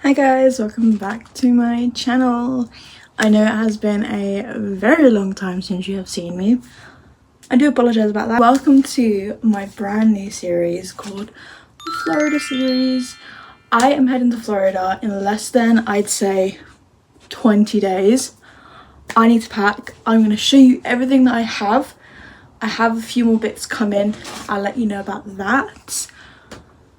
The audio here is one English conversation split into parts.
Hi guys, welcome back to my channel. I know it has been a very long time since you have seen me. I do apologize about that. Welcome to my brand new series called the Florida series. I am heading to Florida in less than, I'd say, 20 days. I need to pack. I'm going to show you everything that I have. I have a few more bits coming. I'll let you know about that.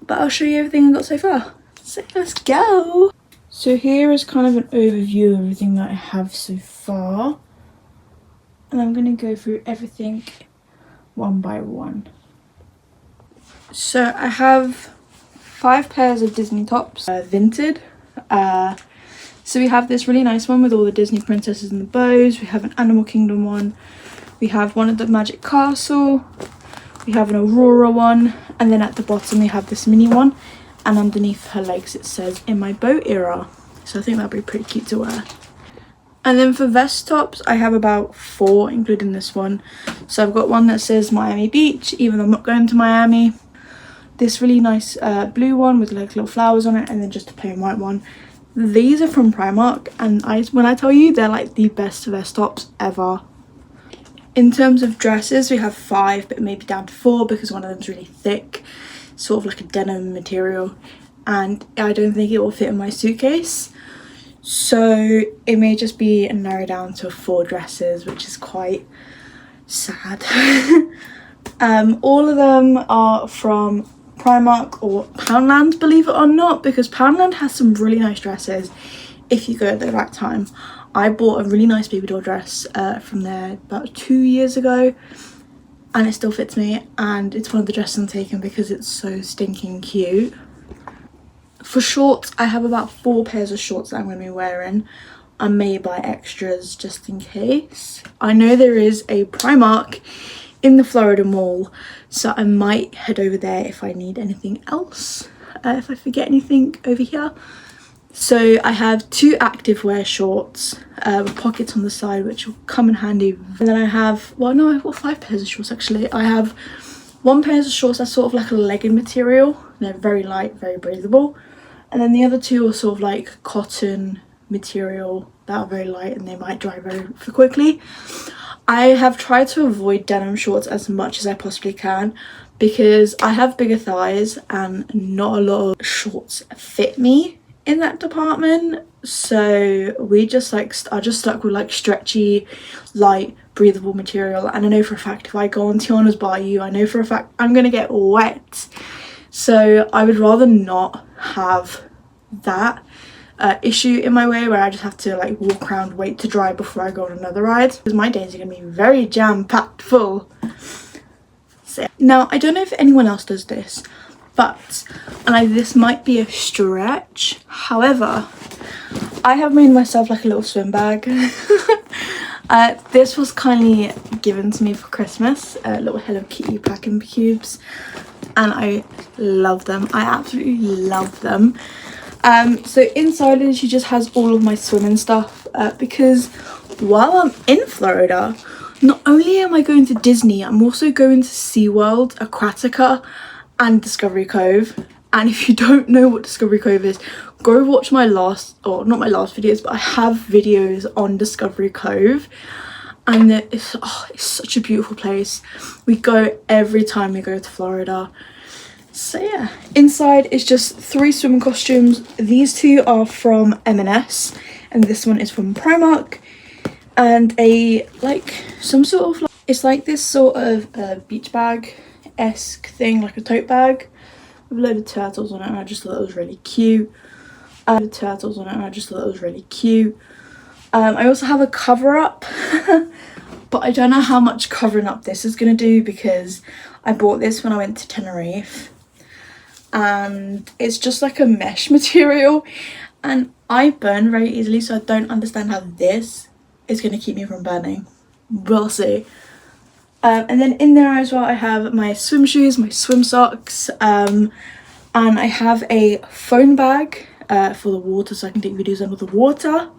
But I'll show you everything I got so far. So let's go. So here is kind of an overview of everything that I have so far. And I'm going to go through everything one by one. So I have 5 pairs of Disney tops, vinted. So we have this really nice one with all the Disney princesses and the bows. We have an Animal Kingdom one. We have one at the Magic Castle. We have an Aurora one. And then at the bottom we have this mini one. And underneath her legs it says "in my boat era," so I think that'd be pretty cute to wear. And then for vest tops I have about 4, including this one. So I've got one that says Miami Beach, even though I'm not going to Miami. This really nice blue one with like little flowers on it, and then just a plain white one. These are from Primark, and when I tell you, they're like the best vest tops ever. In terms of dresses we have 5, but maybe down to 4 because one of them's really thick, sort of like a denim material, and I don't think it will fit in my suitcase, so it may just be narrowed down to 4 dresses, which is quite sad. All of them are from Primark or Poundland, believe it or not, because Poundland has some really nice dresses if you go at the right time. I bought a really nice baby doll dress from there about 2 years ago, and it still fits me, and it's one of the dresses I'm taking because it's so stinking cute. For shorts I have about 4 pairs of shorts that I'm going to be wearing. I may buy extras just in case. I know there is a Primark in the Florida Mall, so I might head over there if I need anything else, if I forget anything over here. So I have 2 activewear shorts with pockets on the side, which will come in handy. And then I have, well no, I've got 5 pairs of shorts actually. I have 1 pair of shorts that's sort of like a legging material. They're very light, very breathable. And then the other 2 are sort of like cotton material that are very light and they might dry very quickly. I have tried to avoid denim shorts as much as I possibly can because I have bigger thighs and not a lot of shorts fit me in that department, so we just like are just stuck with like stretchy, light, breathable material. And I know for a fact if I go on Tiana's Bayou, I know for a fact I'm gonna get wet, so I would rather not have that issue in my way where I just have to like walk around, wait to dry before I go on another ride, because my days are gonna be very jam-packed full. So now I don't know if anyone else does this, but, and this might be a stretch, however, I have made myself like a little swim bag. This was kindly given to me for Christmas, little Hello Kitty packing cubes, and I love them. I absolutely love them. So inside it, she just has all of my swimming stuff, because while I'm in Florida, not only am I going to Disney, I'm also going to SeaWorld, Aquatica, and Discovery Cove. And if you don't know what Discovery Cove is, go watch my last, or not my last videos, but I have videos on Discovery Cove, and it's such a beautiful place. We go every time we go to Florida. So yeah, inside is just 3 swimming costumes. These 2 are from M&S and this one is from Primark, and a like some sort of like, it's like this sort of beach bag-esque thing, like a tote bag with a load of turtles on it, and I just thought it was really cute. I also have a cover up but I don't know how much covering up this is gonna do because I bought this when I went to Tenerife, and it's just like a mesh material and I burn very easily, so I don't understand how this is going to keep me from burning. We'll see. And then in there as well I have my swim shoes, my swim socks, and I have a phone bag for the water so I can take videos under the water.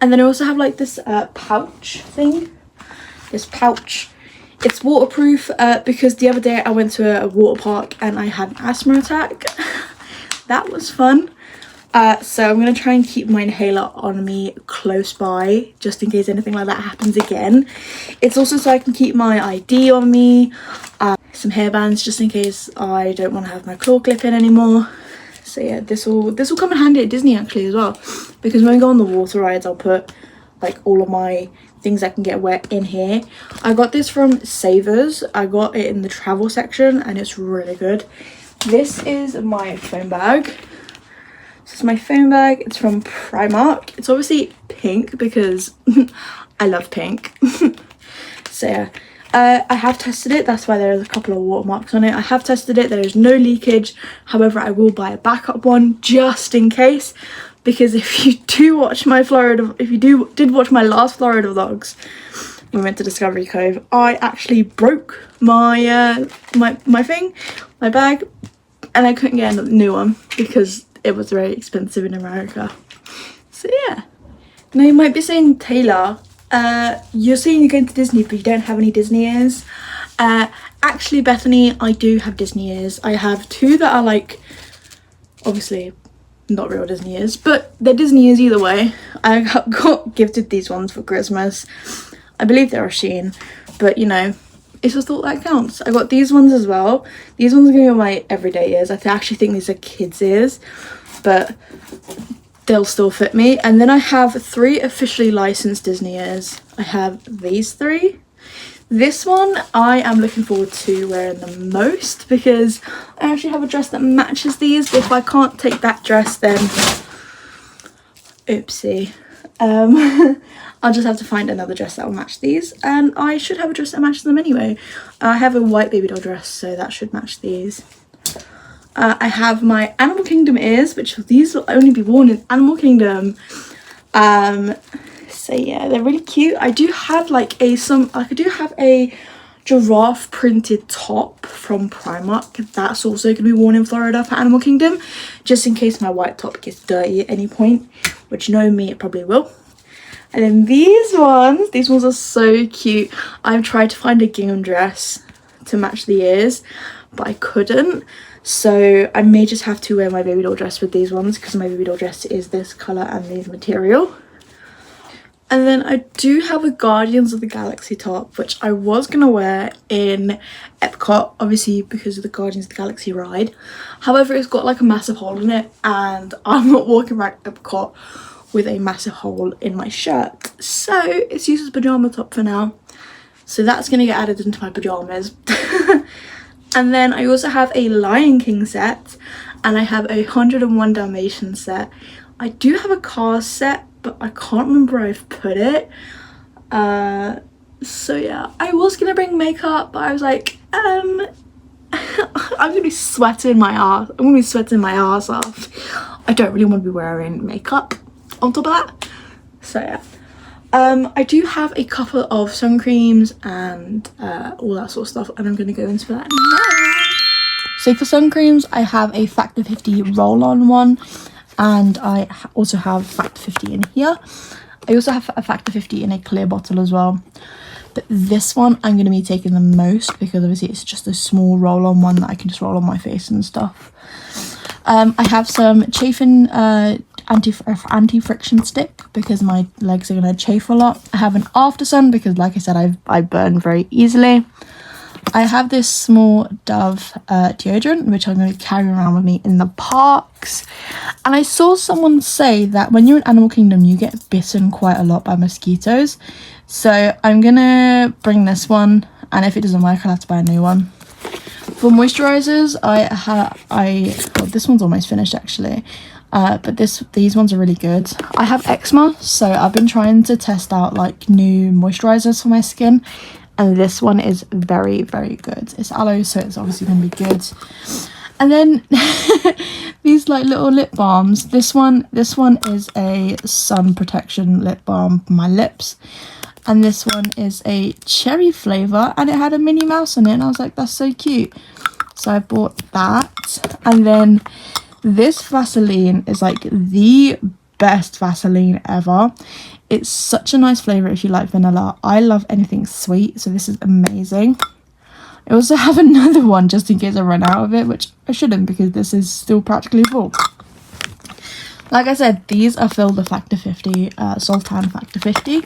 And then I also have like this pouch thing, It's waterproof because the other day I went to a water park and I had an asthma attack. That was fun. So I'm going to try and keep my inhaler on me close by, just in case anything like that happens again. It's also so I can keep my ID on me, some hairbands just in case I don't want to have my claw clip in anymore. So yeah, this will come in handy at Disney actually as well, because when we go on the water rides, I'll put like all of my things that can get wet in here. I got this from Savers. I got it in the travel section and it's really good. This is my phone bag. This is my phone bag. It's from Primark. It's obviously pink because I love pink. So yeah, I have tested it. That's why there's a couple of watermarks on it. I have tested it. There is no leakage. However, I will buy a backup one just in case, because if you do watch my did watch my last Florida vlogs, we went to Discovery Cove, I actually broke my my bag, and I couldn't get a new one because it was very expensive in America. So yeah. Now you might be saying, Taylor, you're saying you're going to Disney but you don't have any Disney ears. Actually, Bethany, I do have Disney ears. I have two that are like, obviously not real Disney ears, but they're Disney ears either way. I got gifted these ones for Christmas. I believe they're a Shein, but you know, it's just thought that counts. I got these ones as well. These ones are going to be my everyday ears. I actually think these are kids' ears, but they'll still fit me. And then I have 3 officially licensed Disney ears. I have these 3. This one I am looking forward to wearing the most because I actually have a dress that matches these. If I can't take that dress, then oopsie. I'll just have to find another dress that will match these, and I should have a dress that matches them anyway. I have a white baby doll dress, so that should match these. I have my Animal Kingdom ears, which these will only be worn in Animal Kingdom. So yeah, they're really cute. I do have like I do have a giraffe printed top from Primark. That's also going to be worn in Florida for Animal Kingdom, just in case my white top gets dirty at any point, which knowing me, it probably will. And then these ones are so cute. I've tried to find a gingham dress to match the ears, but I couldn't. So I may just have to wear my baby doll dress with these ones, because my baby doll dress is this colour and this material. And then I do have a Guardians of the Galaxy top, which I was going to wear in Epcot, obviously because of the Guardians of the Galaxy ride. However, it's got like a massive hole in it, and I'm not walking around Epcot with a massive hole in my shirt. So it's used as a pyjama top for now. So that's going to get added into my pyjamas. And then I also have a Lion King set, and I have a 101 Dalmatians set. I do have a Cars set, but I can't remember where I've put it. So yeah, I was gonna bring makeup, but I was like, I'm gonna be sweating my ass. I'm gonna be sweating my ass off. I don't really want to be wearing makeup on top of that. So yeah. I do have a couple of sun creams and all that sort of stuff, and I'm going to go into that now. So for sun creams, I have a Factor 50 roll-on one, and I also have Factor 50 in here. I also have a Factor 50 in a clear bottle as well. But this one I'm going to be taking the most, because obviously it's just a small roll-on one that I can just roll on my face and stuff. I have some chafing anti-friction stick, because my legs are going to chafe a lot. I have an after sun because, like I said, I burn very easily. I have this small Dove deodorant, which I'm going to carry around with me in the parks. And I saw someone say that when you're in Animal Kingdom, you get bitten quite a lot by mosquitoes. So I'm going to bring this one, and if it doesn't work, I'll have to buy a new one. For moisturizers, well, this one's almost finished actually. But these ones are really good. I have eczema, so I've been trying to test out like new moisturizers for my skin, and this one is very, very good. It's aloe, so it's obviously going to be good. And then these like little lip balms. This one is a sun protection lip balm for my lips, and this one is a cherry flavor, and it had a Minnie Mouse on it, and I was like, that's so cute. So I bought that. And then this Vaseline is like the best Vaseline ever. It's such a nice flavour if you like vanilla. I love anything sweet, so this is amazing. I also have another one just in case I run out of it, which I shouldn't, because this is still practically full. Like I said, these are filled with Factor 50, Sultan Factor 50.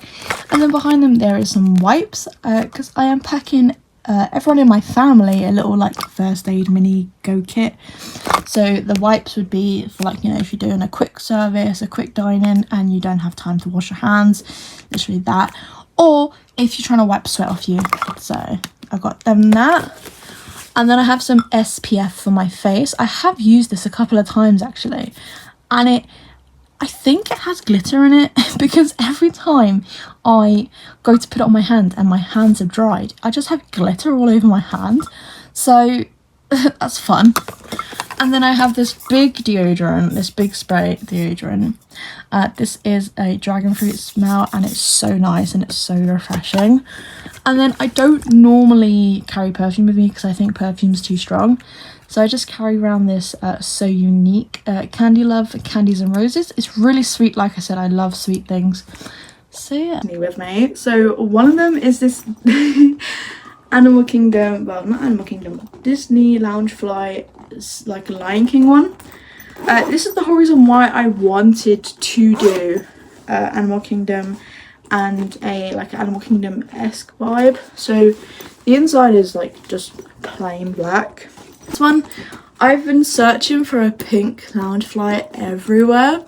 And then behind them there is some wipes, because I am packing everyone in my family a little like first aid mini go kit. So the wipes would be for, like, you know, if you're doing a quick service, a quick dine-in and you don't have time to wash your hands, literally that. Or if you're trying to wipe sweat off you. So I got them that. And then I have some SPF for my face. I have used this a couple of times actually, and I think it has glitter in it because every time I go to put it on my hand and my hands have dried, I just have glitter all over my hand. So that's fun. And then I have this big deodorant, this big spray deodorant. This is a dragon fruit smell and it's so nice and it's so refreshing. And then I don't normally carry perfume with me because I think perfume's too strong. So I just carry around this So Unique Candy Love Candies and Roses. It's really sweet. Like I said, I love sweet things. So yeah. With me. So one of them is this Animal Kingdom, well, not Animal Kingdom, Disney Loungefly, like Lion King one. This is the whole reason why I wanted to do Animal Kingdom and a like Animal Kingdom-esque vibe. So the inside is like just plain black. This one, I've been searching for a pink Loungefly everywhere.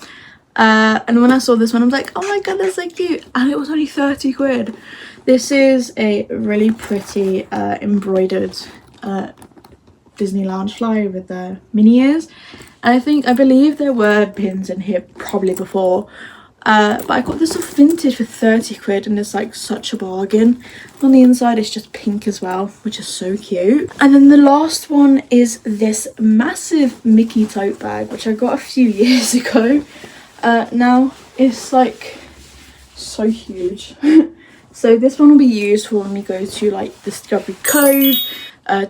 And when I saw this one, I was like, oh my god, that's so cute. And it was only 30 quid. This is a really pretty embroidered Disney Loungefly with the mini ears. And I believe there were pins in here probably before. But I got this off Vinted for 30 quid and it's like such a bargain. On the inside it's just pink as well, which is so cute. And then the last one is this massive Mickey tote bag, which I got a few years ago. Now it's like so huge. So this one will be used for when we go to like Discovery Cove,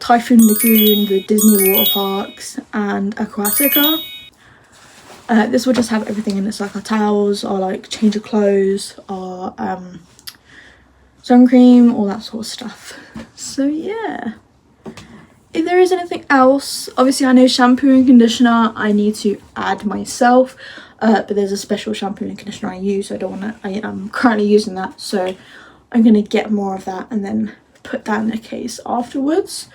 Typhoon Lagoon, the Disney water parks and Aquatica. This will just have everything in it, so like our towels, our like change of clothes, our sun cream, all that sort of stuff. So yeah. If there is anything else, obviously I know shampoo and conditioner I need to add myself, but there's a special shampoo and conditioner I use, so I'm currently using that, so I'm gonna get more of that and then put that in a case afterwards.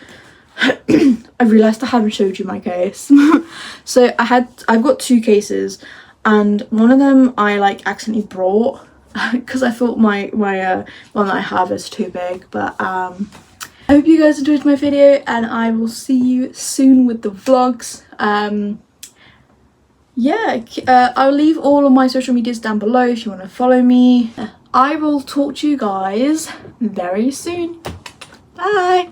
I realised I haven't showed you my case. So I've got two cases, and one of them I like accidentally brought because I thought my one that I have is too big. But I hope you guys enjoyed my video and I will see you soon with the vlogs. Yeah, I'll leave all of my social medias down below if you want to follow me. I will talk to you guys very soon. Bye.